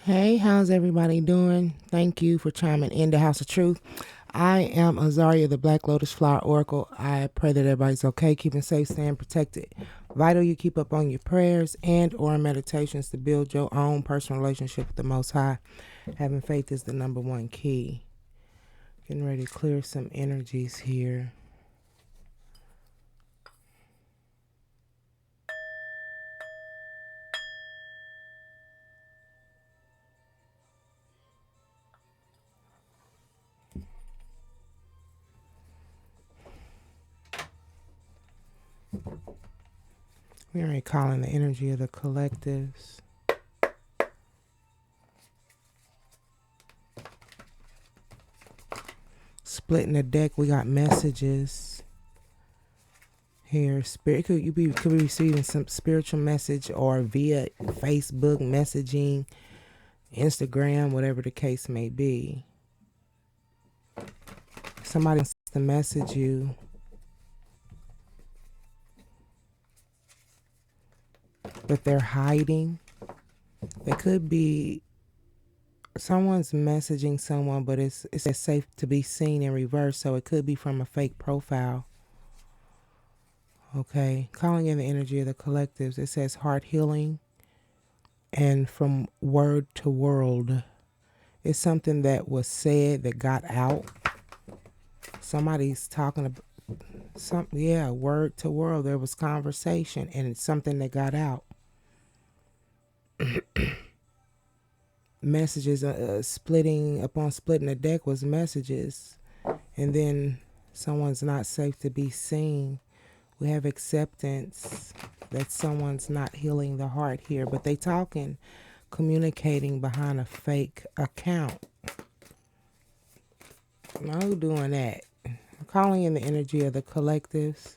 Hey, how's everybody doing? Thank you for chiming in the House of Truth. I am Azaria, the Black Lotus Flower Oracle. I pray that everybody's okay, keeping safe, staying protected. Vital you keep up on your prayers and or meditations to build your own personal relationship with the Most High. Having faith is the number one key. Getting ready to clear some energies here. We're already calling the energy of the collectives. Splitting the deck, we got messages here. Spirit could be receiving some spiritual message or via Facebook messaging, Instagram, whatever the case may be. Somebody wants to message you, but they're hiding. It could be someone's messaging someone, but it's safe to be seen in reverse, so it could be from a fake profile. Okay, calling in the energy of the collectives. It says heart healing and from word to world. It's something that was said that got out. Somebody's talking about word to world. There was conversation and it's something that got out. Messages splitting the deck was messages, and then someone's not safe to be seen. We have acceptance that someone's not healing the heart here, but they talking, communicating behind a fake account. No doing that. Calling in the energy of the collectives.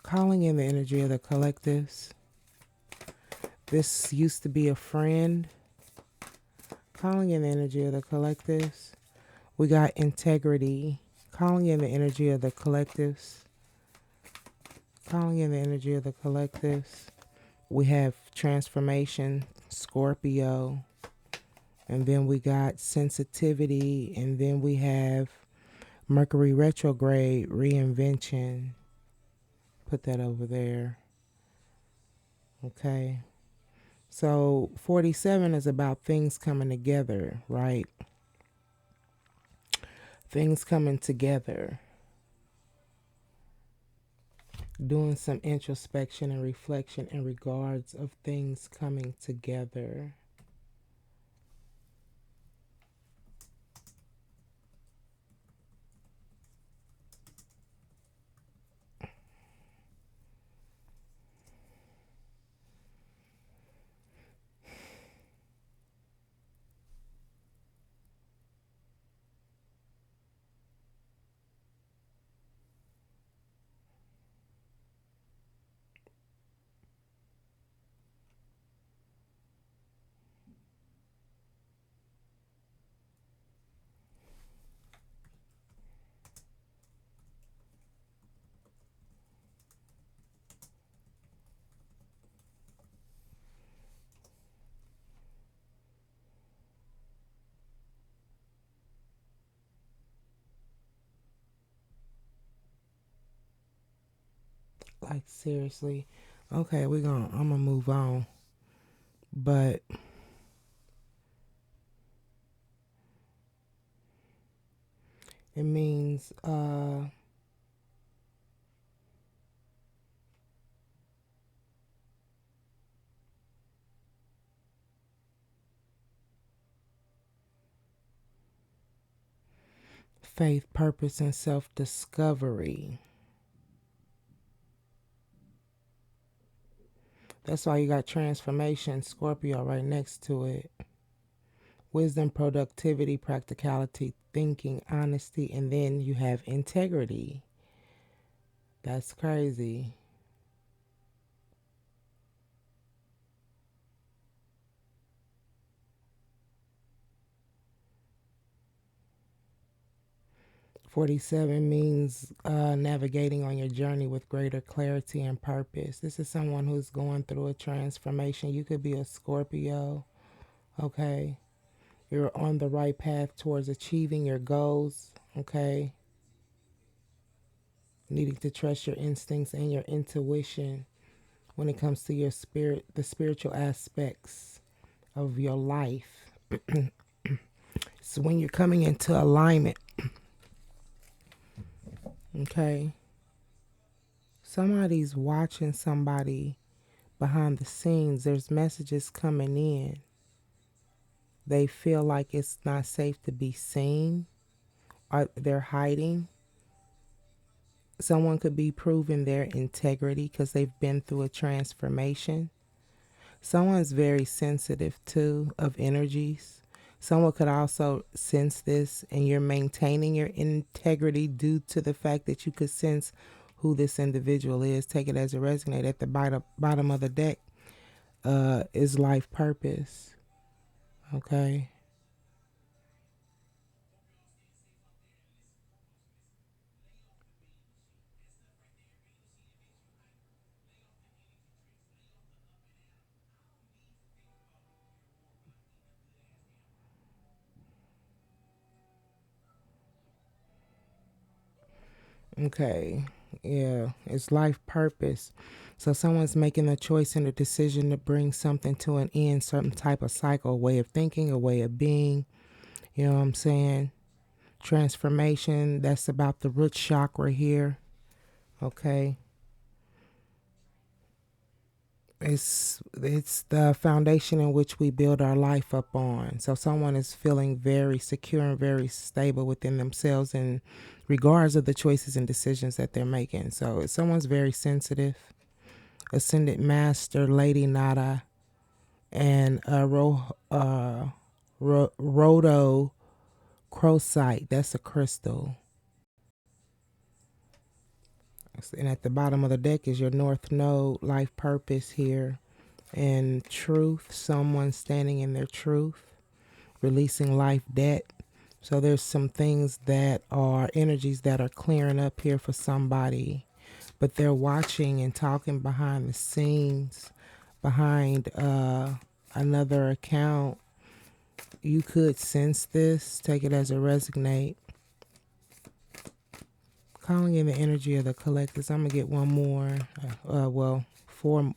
Calling in the energy of the collectives. This used to be a friend. Calling in the energy of the collectives. We got integrity. Calling in the energy of the collectives. Calling in the energy of the collectives. We have transformation, Scorpio. And then we got sensitivity. And then we have Mercury retrograde, reinvention. Put that over there. Okay. So 47 is about things coming together, right? Things coming together. Doing some introspection and reflection in regards of things coming together. Like seriously. Okay, I'm gonna move on. But it means faith, purpose, and self-discovery. That's why you got transformation, Scorpio, right next to it. Wisdom, productivity, practicality, thinking, honesty, and then you have integrity. That's crazy. $47 means navigating on your journey with greater clarity and purpose. This is someone who's going through a transformation. You could be a Scorpio Okay. You're on the right path towards achieving your goals. Okay. Needing to trust your instincts and your intuition when it comes to your spirit, the spiritual aspects of your life. So when you're coming into alignment, okay, somebody's watching somebody behind the scenes. There's messages coming in. They feel like it's not safe to be seen, or they're hiding. Someone could be proving their integrity because they've been through a transformation. Someone's very sensitive too of energies. Someone could also sense this, and you're maintaining your integrity due to the fact that you could sense who this individual is. Take it as a resonate. At the bottom of the deck is life purpose. Okay. Okay. Yeah, it's life purpose. So someone's making a choice and a decision to bring something to an end, certain type of cycle, a way of thinking, a way of being. You know what I'm saying? Transformation. That's about the root chakra here. Okay. It's the foundation in which we build our life up on. So someone is feeling very secure and very stable within themselves in regards of the choices and decisions that they're making. So if someone's very sensitive, ascended master, Lady Nada, and rhodochrosite. That's a crystal. And at the bottom of the deck is your North Node, life purpose here. And truth, someone standing in their truth, releasing life debt. So there's some things that are energies that are clearing up here for somebody, but they're watching and talking behind the scenes, behind another account. You could sense this, take it as a resonate. Calling in the energy of the collectives. I'm going to get one more. Four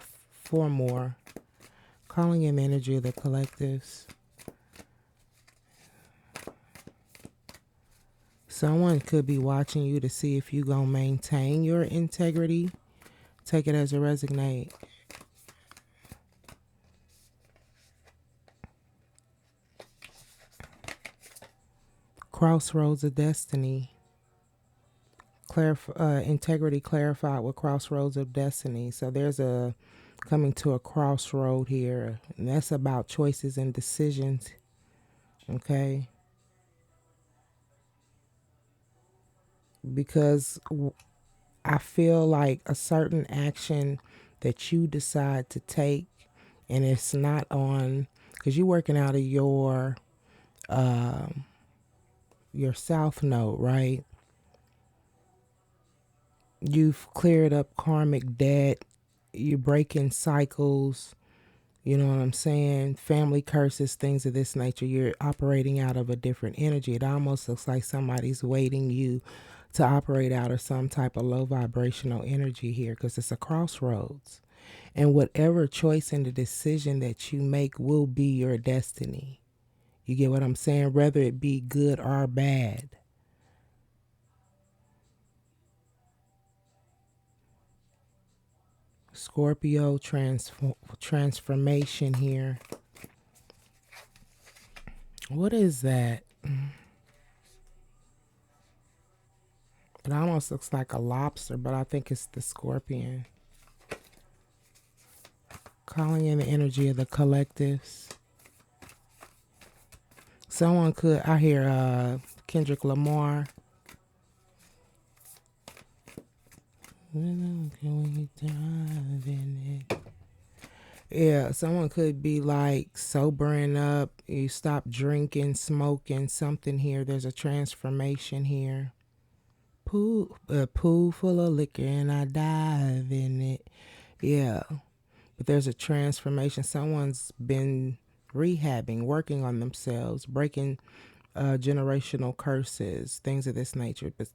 more. Calling in the energy of the collectives. Someone could be watching you to see if you're going to maintain your integrity. Take it as a resonate. Crossroads of destiny. Integrity clarified with crossroads of destiny. So there's a coming to a crossroad here, and that's about choices and decisions. Okay, because I feel like a certain action that you decide to take, and it's not on because you're working out of your south node, right? You've cleared up karmic debt. You're breaking cycles. You know what I'm saying? Family curses, things of this nature. You're operating out of a different energy. It almost looks like somebody's waiting you to operate out of some type of low vibrational energy here because it's a crossroads. And whatever choice and the decision that you make will be your destiny. You get what I'm saying? Whether it be good or bad. Scorpio transformation here. What is that? It almost looks like a lobster, but I think it's the scorpion. Calling in the energy of the collectives. Someone could, I hear Kendrick Lamar. Yeah, someone could be like sobering up. You stop drinking, smoking, something here. There's a transformation here. A pool full of liquor and I dive in it. Yeah, but there's a transformation. Someone's been rehabbing, working on themselves, breaking generational curses, things of this nature. But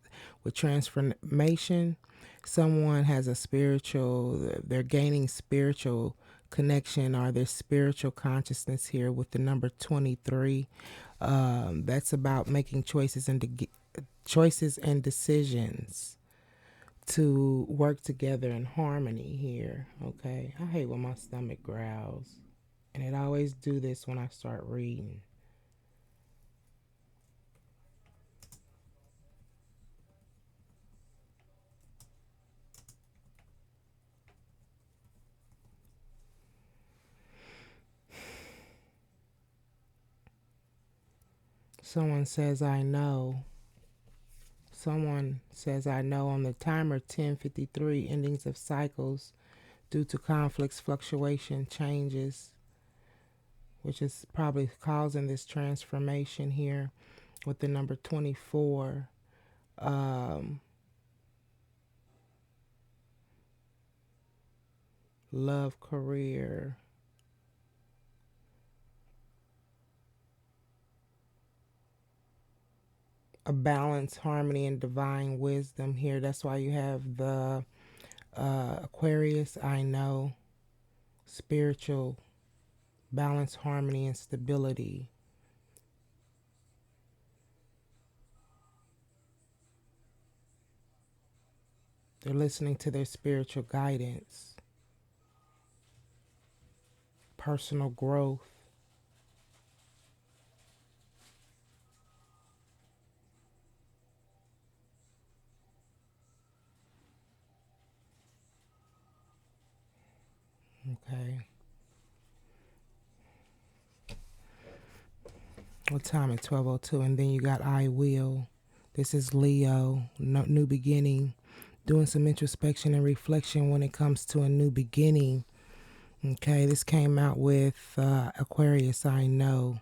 with transformation, someone has a spiritual, they're gaining spiritual connection or their spiritual consciousness here with the number 23. That's about making choices and decisions to work together in harmony here. Okay, I hate when my stomach growls, and it always do this when I start reading. Someone says I know. Someone says I know on the timer 10:53, endings of cycles due to conflicts, fluctuation, changes, which is probably causing this transformation here with the number 24. Love, career, a balance, harmony, and divine wisdom here. That's why you have the Aquarius, I know, spiritual balance, harmony, and stability. They're listening to their spiritual guidance, personal growth. Okay. What time at 12:02? And then you got I will. This is Leo, new beginning, doing some introspection and reflection when it comes to a new beginning. Okay, this came out with Aquarius, I know.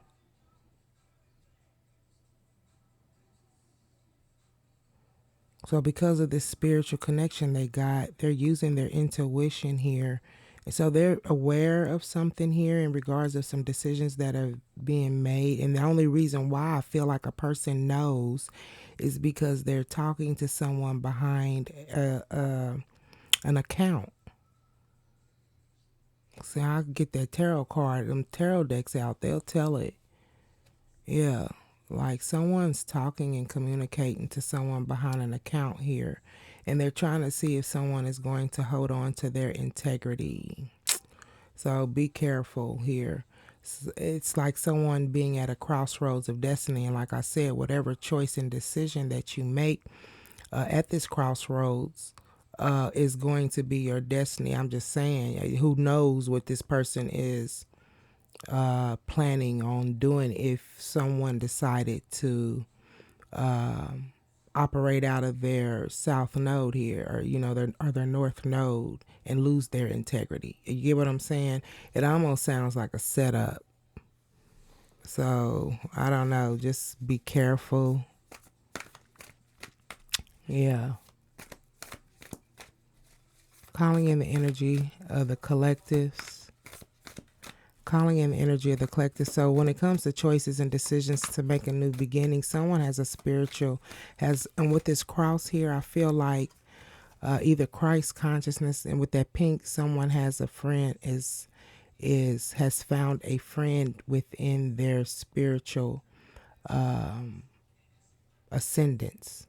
So because of this spiritual connection they got, they're using their intuition here. And so they're aware of something here in regards of some decisions that are being made. And the only reason why I feel like a person knows is because they're talking to someone behind an account. See, I get that tarot card, them tarot decks out, they'll tell it. Yeah, like someone's talking and communicating to someone behind an account here, and they're trying to see if someone is going to hold on to their integrity. So be careful here. It's like someone being at a crossroads of destiny, and like I said, whatever choice and decision that you make at this crossroads is going to be your destiny. I'm just saying, who knows what this person is planning on doing if someone decided to operate out of their south node here, or their north node, and lose their integrity. You get what I'm saying? It almost sounds like a setup. So I don't know. Just be careful. Yeah. Calling in the energy of the collectives. Calling in the energy of the collective. So when it comes to choices and decisions to make a new beginning, someone has a spiritual, and with this cross here, I feel like either Christ consciousness, and with that pink, someone has a friend, has found a friend within their spiritual ascendance.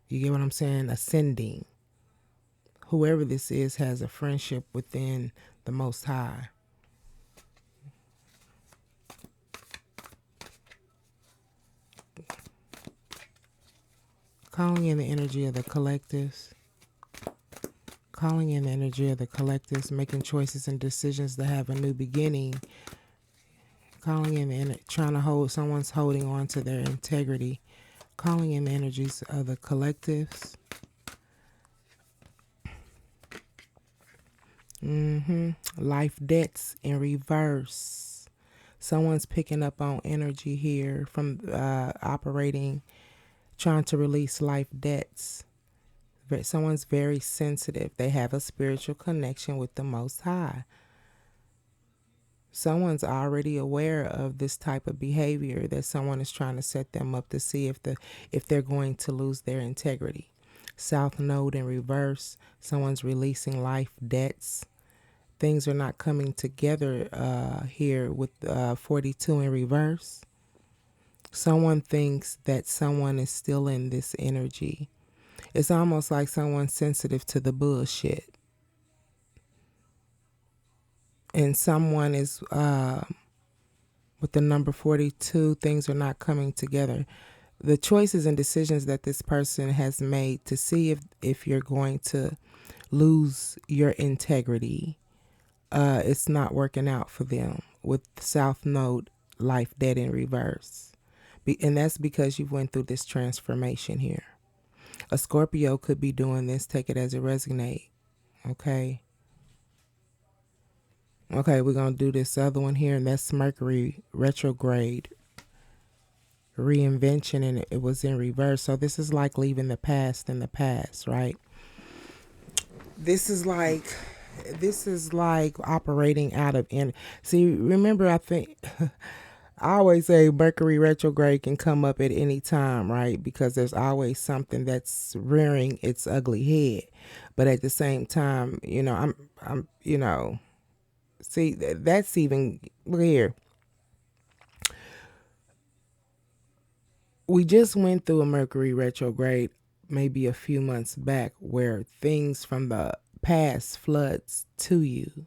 You get what I'm saying? Ascending. Whoever this is has a friendship within the Most High. Calling in the energy of the collectives. Calling in the energy of the collectives, making choices and decisions to have a new beginning. Calling in trying to hold, someone's holding on to their integrity. Calling in the energies of the collectives. Life debts in reverse. Someone's picking up on energy here from operating, trying to release life debts. Someone's very sensitive. They have a spiritual connection with the Most High. Someone's already aware of this type of behavior that someone is trying to set them up to see if they're going to lose their integrity. South Node in reverse. Someone's releasing life debts. Things are not coming together here with 42 in reverse. Someone thinks that someone is still in this energy. It's almost like someone's sensitive to the bullshit. And someone is, with the number 42, things are not coming together. The choices and decisions that this person has made to see if you're going to lose your integrity, it's not working out for them with South Node life dead in reverse. And that's because you went through this transformation here. A Scorpio could be doing this. Take it as it resonates. Okay. Okay, we're going to do this other one here, and that's Mercury retrograde reinvention, and it was in reverse. So this is like leaving the past in the past, right? This is like operating out of see, remember, I think I always say Mercury retrograde can come up at any time, right? Because there's always something that's rearing its ugly head. But at the same time, I'm see, that's even, look here. We just went through a Mercury retrograde maybe a few months back where things from the past floods to you,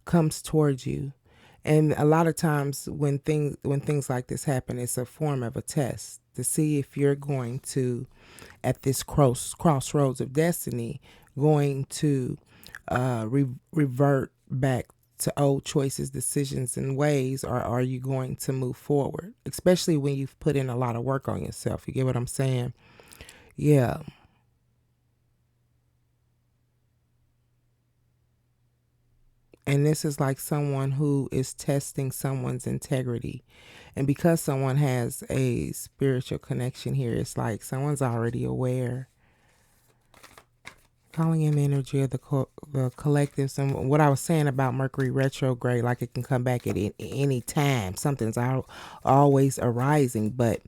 comes towards you. And a lot of times when things like this happen, it's a form of a test to see if you're going to, at this crossroads of destiny, going to revert back to old choices, decisions, and ways, or are you going to move forward? Especially when you've put in a lot of work on yourself. You get what I'm saying? Yeah. And this is like someone who is testing someone's integrity. And because someone has a spiritual connection here, it's like someone's already aware. Calling in the energy of the collectives. And what I was saying about Mercury retrograde, like it can come back at any time. Something's always arising. But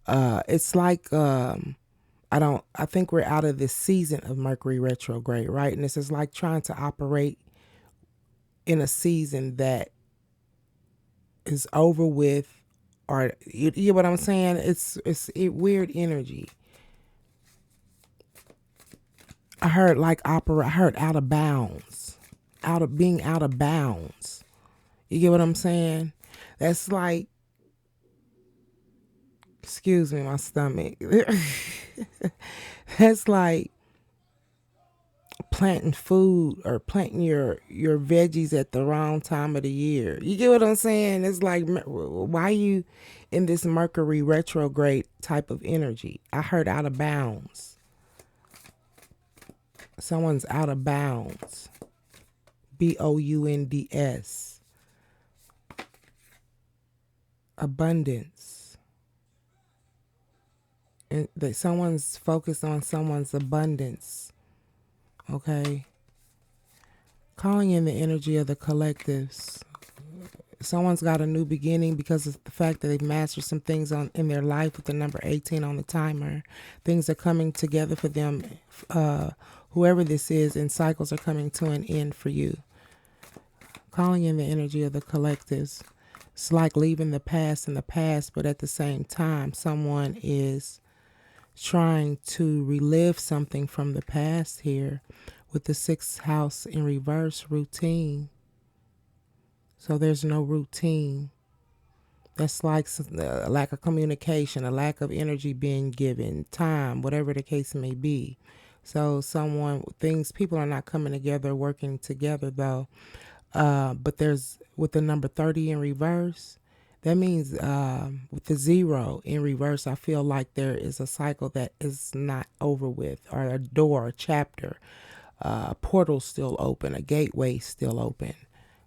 it's like, I think we're out of this season of Mercury retrograde, right? And this is like trying to operate in a season that is over with, or you get what I'm saying? It's weird energy. I heard out of bounds, being out of bounds. You get what I'm saying? That's like, excuse me, my stomach. That's like planting food or planting your veggies at the wrong time of the year. You get what I'm saying? It's like, why are you in this Mercury retrograde type of energy? I heard out of bounds. Someone's out of bounds. BOUNDS. Abundance. And that someone's focused on someone's abundance. Okay. Calling in the energy of the collectives. Someone's got a new beginning because of the fact that they've mastered some things in their life with the number 18 on the timer. Things are coming together for them. Whoever this is, and cycles are coming to an end for you. Calling in the energy of the collectives. It's like leaving the past in the past, but at the same time, someone is trying to relive something from the past here with the 6th house in reverse, routine. So there's no routine. That's like a lack of communication, a lack of energy being given, time, whatever the case may be. So people are not coming together, working together though. But there's, with the number 30 in reverse, that means with the 0 in reverse, I feel like there is a cycle that is not over with, or a door, a chapter, a portal still open, a gateway still open.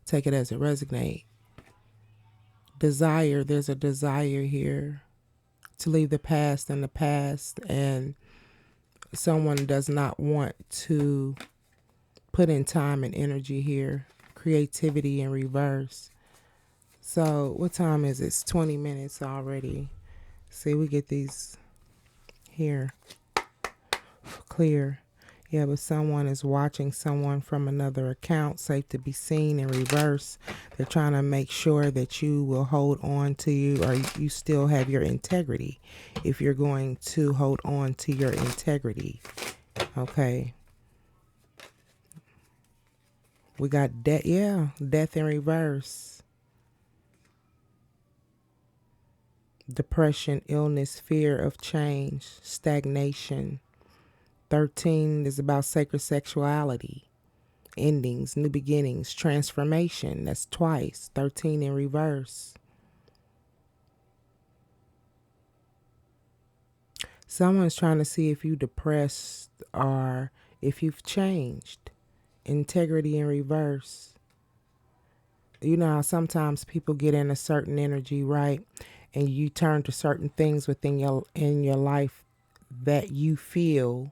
Take it as it resonates. Desire, there's a desire here to leave the past in the past, and someone does not want to put in time and energy here. Creativity in reverse. So what time is it? It's 20 minutes already. See, we get these here clear. Yeah, but someone is watching someone from another account, safe to be seen in reverse. They're trying to make sure that you will hold on to you, or you still have your integrity. If you're going to hold on to your integrity. Okay. We got death. Yeah, death in reverse. Depression, illness, fear of change, stagnation. 13 is about sacred sexuality, endings, new beginnings, transformation. That's twice. 13 in reverse. Someone's trying to see if you depressed or if you've changed. Integrity in reverse. You know how sometimes people get in a certain energy, right? And you turn to certain things within your life that you feel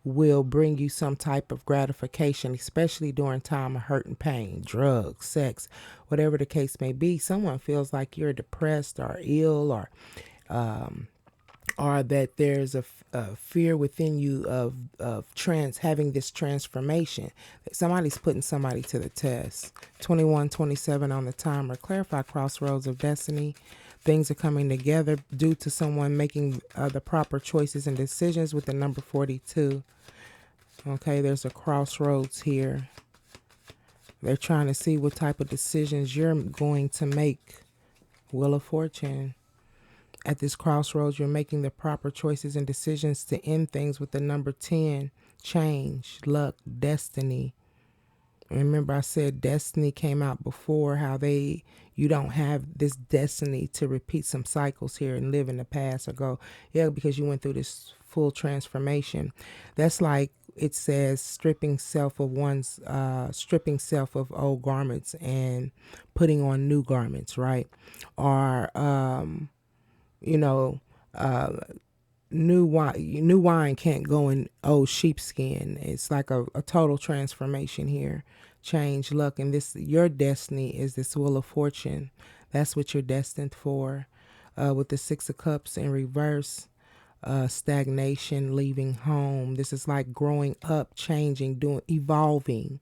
will bring you some type of gratification, especially during time of hurt and pain, drugs, sex, whatever the case may be. Someone feels like you're depressed or ill, or that there's a fear within you of having this transformation. Somebody's putting somebody to the test. 21:27 on the timer. Clarify crossroads of destiny. Things are coming together due to someone making the proper choices and decisions with the number 42. Okay, there's a crossroads here. They're trying to see what type of decisions you're going to make. Wheel of Fortune. At this crossroads, you're making the proper choices and decisions to end things with the number 10. Change, luck, destiny. Remember I said destiny came out before, how you don't have this destiny to repeat some cycles here and live in the past or go, yeah, because you went through this full transformation. That's like it says stripping self of old garments and putting on new garments, right? Or you know, new wine can't go in old sheepskin. It's like a total transformation here. Change, luck, and your destiny is this Wheel of Fortune. That's what you're destined for. With the Six of Cups in reverse, stagnation, leaving home. This is like growing up, changing, evolving.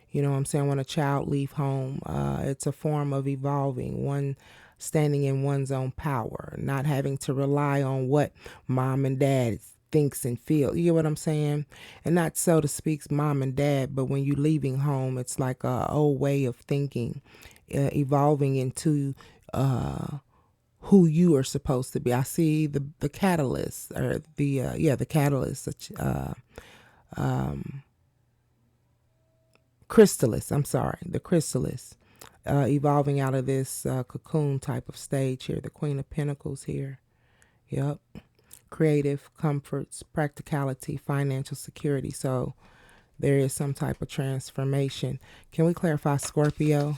You know what I'm saying? When a child leave home, it's a form of evolving. One standing in one's own power, not having to rely on what mom and dad thinks and feel. You get what I'm saying? And not so to speak mom and dad, but when you leaving home, it's like a old way of thinking, evolving into who you are supposed to be. I see the catalyst, or the catalyst, chrysalis. I'm sorry, the chrysalis. Evolving out of this cocoon type of stage here. The Queen of Pentacles here. Yep. Creative, comforts, practicality, financial security. So there is some type of transformation. Can we clarify Scorpio?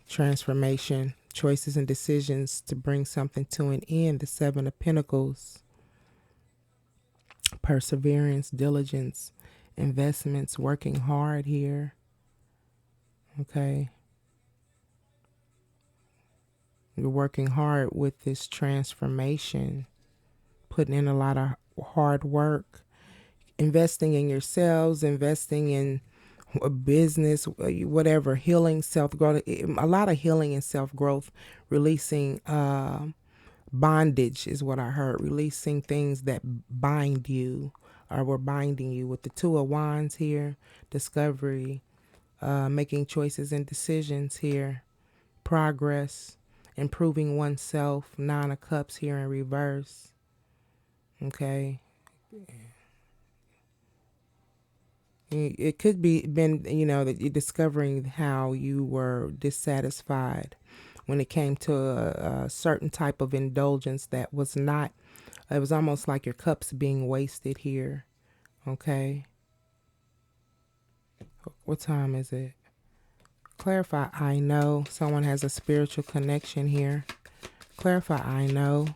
Transformation, choices and decisions to bring something to an end. The Seven of Pentacles. Perseverance, diligence, investments, working hard here. Okay. You're working hard with this transformation, putting in a lot of hard work, investing in yourselves, investing in a business, whatever, healing, self-growth, a lot of healing and self-growth, releasing bondage is what I heard, releasing things that bind you or were binding you. With the Two of Wands here, discovery, making choices and decisions here, progress, improving oneself. Nine of Cups here in reverse. Okay. It could be been, that you're discovering how you were dissatisfied when it came to a certain type of indulgence that was not, it was almost like your cups being wasted here. Okay. What time is it? Clarify, I know. Someone has a spiritual connection here. Clarify, I know.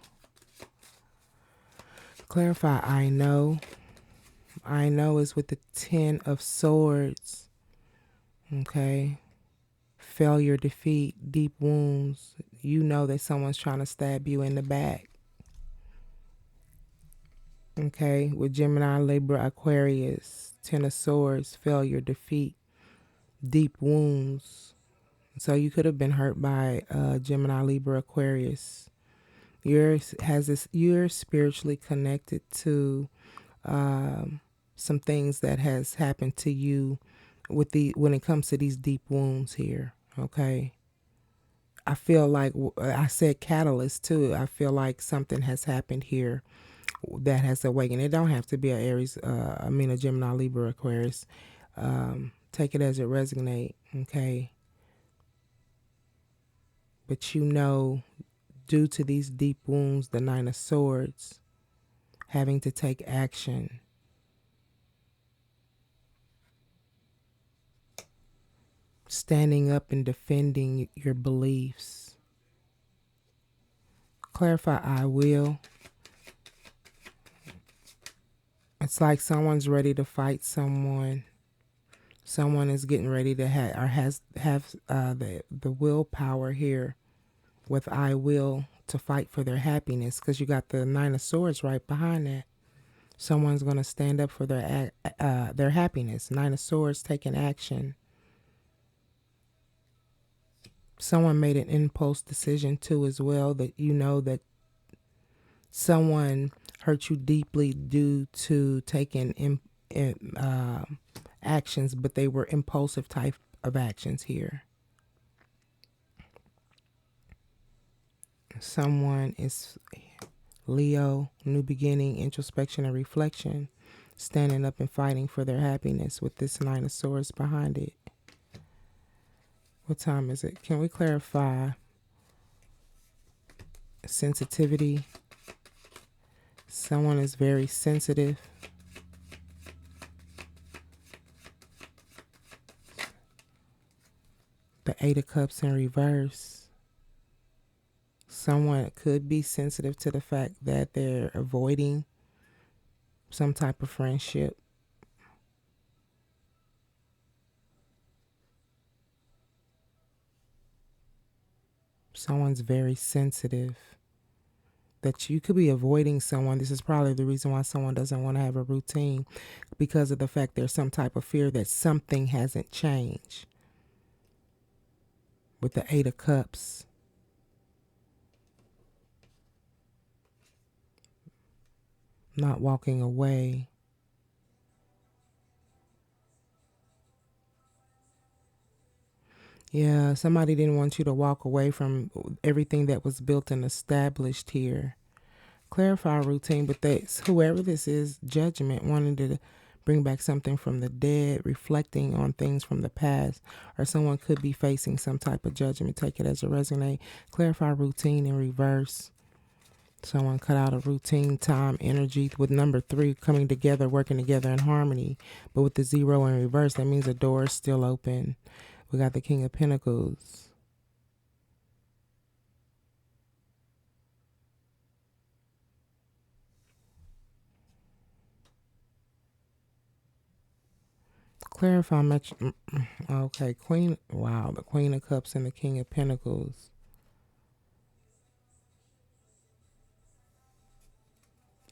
Clarify, I know. I know is with the Ten of Swords. Okay. failure, defeat, deep wounds. You know that someone's trying to stab you in the back. Okay, with Gemini, Libra, Aquarius, Ten of Swords, failure, defeat, deep wounds. So you could have been hurt by Gemini, Libra, Aquarius. You're spiritually connected to some things that has happened to you when it comes to these deep wounds here. Okay. I feel like I said catalyst too. I feel like something has happened here that has awakened. It don't have to be a Aries, a Gemini, Libra, Aquarius. Take it as it resonates, okay? But you know, due to these deep wounds, the Nine of Swords, having to take action. Standing up and defending your beliefs. Clarify, I will. It's like someone's ready to fight someone. Someone is getting ready to have the willpower here with I will to fight for their happiness, because you got the Nine of Swords right behind that. Someone's going to stand up for their happiness. Nine of Swords, taking action. Someone made an impulse decision too as well, that you know that someone hurt you deeply due to taking actions, but they were impulsive type of actions here. Someone is Leo, new beginning, introspection and reflection, standing up and fighting for their happiness with this Nine of Swords behind it. What time is it? Can we clarify sensitivity? Someone is very sensitive. The Eight of Cups in reverse. Someone could be sensitive to the fact that they're avoiding some type of friendship. Someone's very sensitive. That you could be avoiding someone. This is probably the reason why someone doesn't want to have a routine, because of the fact there's some type of fear that something hasn't changed. With the Eight of Cups. Not walking away. Yeah, somebody didn't want you to walk away from everything that was built and established here. Clarify routine, but whoever this is, judgment, wanting to bring back something from the dead, reflecting on things from the past, or someone could be facing some type of judgment. Take it as it resonates. Clarify routine in reverse. Someone cut out a routine, time, energy, with number 3 coming together, working together in harmony. But with the 0 in reverse, that means the door is still open. We got the King of Pentacles. Clarify much. Okay, Queen. Wow, the Queen of Cups and the King of Pentacles.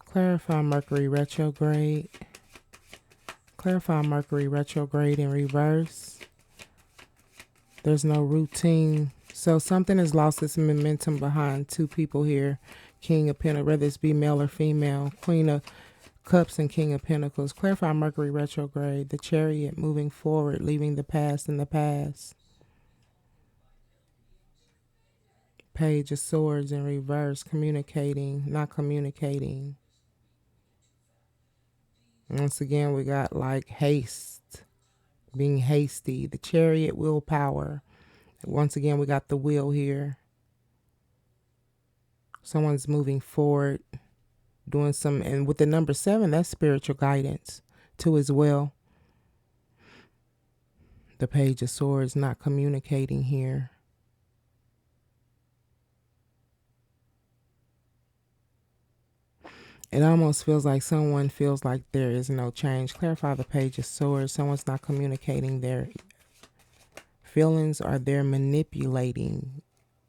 Clarify Mercury retrograde. Clarify Mercury retrograde in reverse. There's no routine. So something has lost its momentum behind two people here. King of Pentacles, whether it's be male or female. Queen of Cups and King of Pentacles. Clarify Mercury retrograde. The Chariot, moving forward, leaving the past in the past. Page of Swords in reverse. Communicating, not communicating. Once again, we got like haste, being hasty. The Chariot, willpower. Once again, we got the wheel here. Someone's moving forward, doing some, and with the number 7, that's spiritual guidance too as well. The Page of Swords, not communicating here. It almost feels like someone feels like there is no change. Clarify the Page of Swords. Someone's not communicating their Feelings are they're manipulating.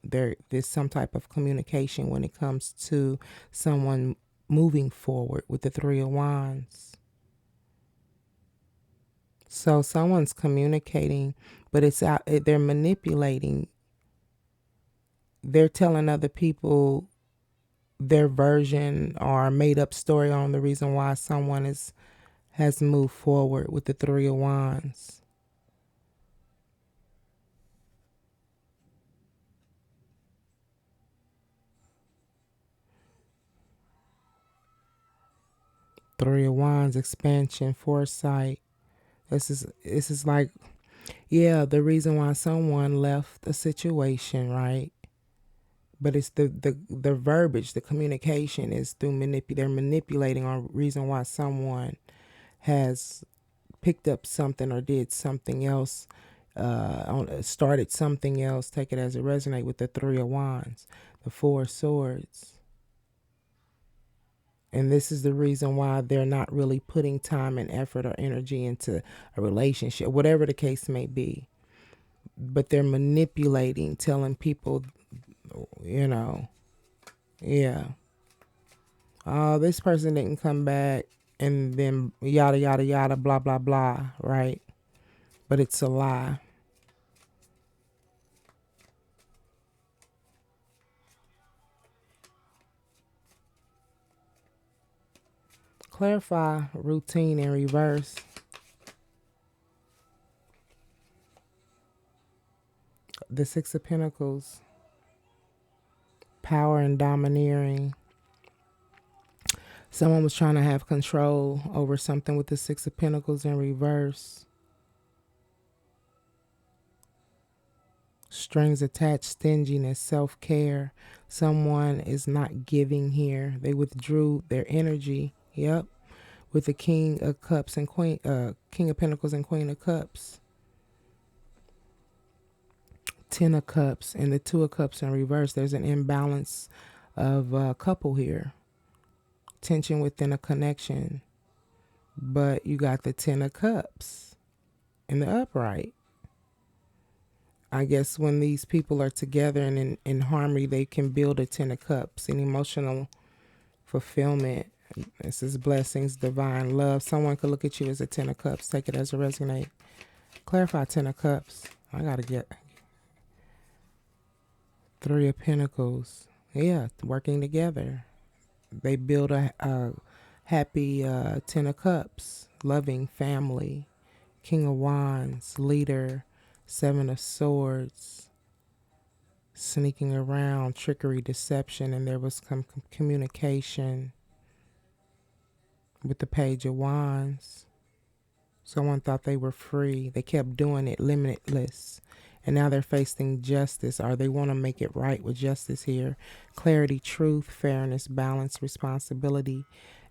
There's some type of communication when it comes to someone moving forward with the Three of Wands. So someone's communicating, but they're manipulating. They're telling other people their version or made up story on the reason why someone has moved forward with the Three of Wands. Three of Wands, expansion, foresight. This is like, yeah, the reason why someone left a situation, right? But it's the verbiage, the communication is through they're manipulating on reason why someone has picked up something or did something else, started something else. Take it as it resonate with the Three of Wands, the Four of Swords. And this is the reason why they're not really putting time and effort or energy into a relationship, whatever the case may be. But they're manipulating, telling people, yeah, oh, this person didn't come back, and then yada, yada, yada, blah, blah, blah, right? But it's a lie. Clarify routine in reverse. The Six of Pentacles. Power and domineering. Someone was trying to have control over something with the Six of Pentacles in reverse. Strings attached, stinginess, self-care. Someone is not giving here. They withdrew their energy. Yep. With the King of Cups and King of Pentacles and Queen of Cups. Ten of Cups and the Two of Cups in reverse. There's an imbalance of a couple here. Tension within a connection. But you got the Ten of Cups in the upright. I guess when these people are together and in harmony, they can build a Ten of Cups, an emotional fulfillment. This is blessings, divine love. Someone could look at you as a Ten of Cups. Take it as a resonate. Clarify Ten of Cups. I got to get Three of Pentacles. Yeah, working together. They build a happy Ten of Cups. Loving family. King of Wands. Leader. Seven of Swords. Sneaking around. Trickery, deception. And there was some communication with the Page of Wands. Someone thought they were free. They kept doing it limitless. And now they're facing justice, or they want to make it right with justice here. Clarity, truth, fairness, balance, responsibility.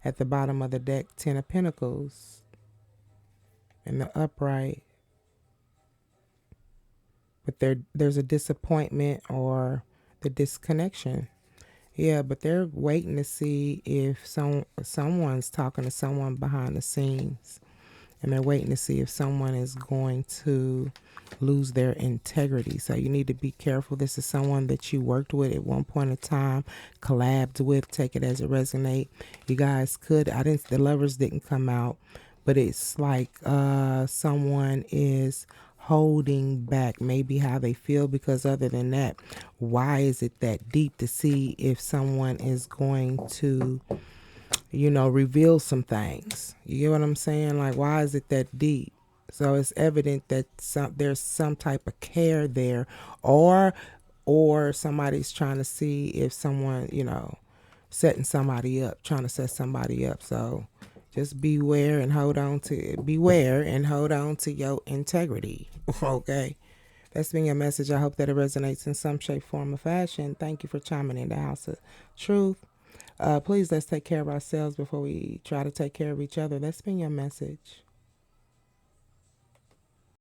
At the bottom of the deck, Ten of Pentacles. In the upright. But there's a disappointment or the disconnection. Yeah, but they're waiting to see if someone's talking to someone behind the scenes. And they're waiting to see if someone is going to lose their integrity. So you need to be careful. This is someone that you worked with at one point in time, collabed with. Take it as it resonate. You guys the lovers didn't come out, but it's like someone is holding back maybe how they feel, because other than that, why is it that deep to see if someone is going to reveal some things? You get what I'm saying? Like, why is it that deep? So it's evident that there's some type of care there, or somebody's trying to see if someone, setting somebody up, trying to set somebody up. So just beware and hold on to your integrity. Okay. That's been your message. I hope that it resonates in some shape, form, or fashion. Thank you for chiming in the House of Truth. Please, let's take care of ourselves before we try to take care of each other. That's been your message.